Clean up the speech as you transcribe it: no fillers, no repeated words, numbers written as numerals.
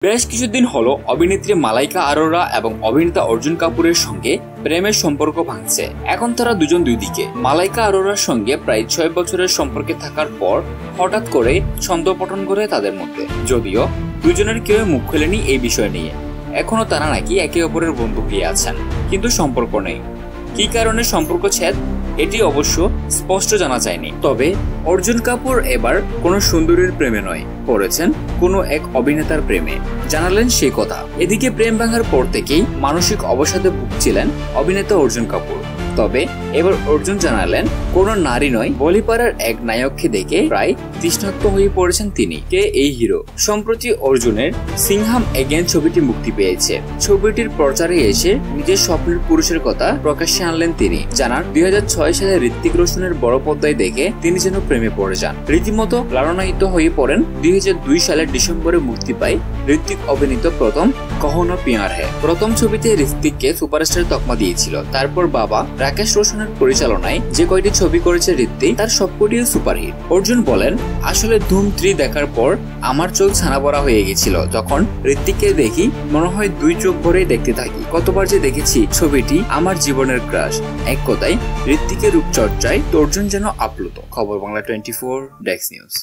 বেশ কিছুদিন হলো অভিনেত্রী মালাইকা আরোরা এবং অভিনেতা অর্জুন কাপুরের সঙ্গে প্রেমের সম্পর্ক ভাঙছে। এখন তারা দুজন দুই দিকে। মালাইকা আরোরার সঙ্গে প্রায় 6 বছরের সম্পর্কে থাকার পর হঠাৎ করে ছন্দপতন করে তাদের মধ্যে। যদিও দুজনের কেউ মুখ খোলেনি এই বিষয় নিয়ে। এখনো তারা নাকি একে অপরের বন্ধু হয়ে আছেন, কিন্তু সম্পর্ক নেই। কি কারণে সম্পর্ক ছেদ এটি অবশ্য স্পষ্ট জানা যায়নি। তবে অর্জুন কাপুর এবার কোনো সুন্দরীর প্রেমে নয়, পড়েছেন কোনো এক অভিনেতার প্রেমে, জানালেন সেই কথা। এদিকে প্রেম ভাঙার পর থেকেই মানসিক অবসাদে ভুগছিলেন অভিনেতা অর্জুন কাপুর। তবে এবার অর্জুন জানালেন কোনো নারী নয়, বলিপাড়ার এক নায়ককে দেখে প্রায় তৃষ্ণার্ত হয়ে পড়েছেন তিনি। কে এই হিরো? সম্প্রতি অর্জুনের সিংহাম এগেন ছবিটি মুক্তি পেয়েছে। ছবিটির প্রচারে এসে নিজের স্বপ্নের পুরুষের কথা প্রকাশ্যে আনলেন তিনি। জানান 2006 সালে ঋত্বিক রোশনের বড় পর্দায় দেখে তিনি যেন প্রেমে পড়ে যান। রীতিমতো লালনায়িত হয়ে পড়েন। 2002 সালের ডিসেম্বরে মুক্তি পায় ঋত্বিক অভিনীত প্রথম কহো না প্যার হ্যায়। প্রথম ছবিতে ঋত্বিককে সুপারস্টার তকমা দিয়েছিল। তারপর বাবা রাকেশ রোশনের পরিচালনায় যে কয়টি ছবি করেছে ঋত্বিক, তার সবকটিও সুপারহিট। অর্জুন বলেন, আসলে ধুম 3 দেখার পর আমার চোখ ছানা ভরা হয়ে গেছিল। যখন ঋত্বিককে দেখি মনে হয় 2 চোখ ভরেই দেখতে থাকি। কতবার যে দেখেছি। ছবিটি আমার জীবনের ক্রাশ। এক কথায় ঋত্বিকের রূপচর্চায় অর্জুন যেন আপ্লুত। খবর বাংলা 24 ডেস্ক নিউজ।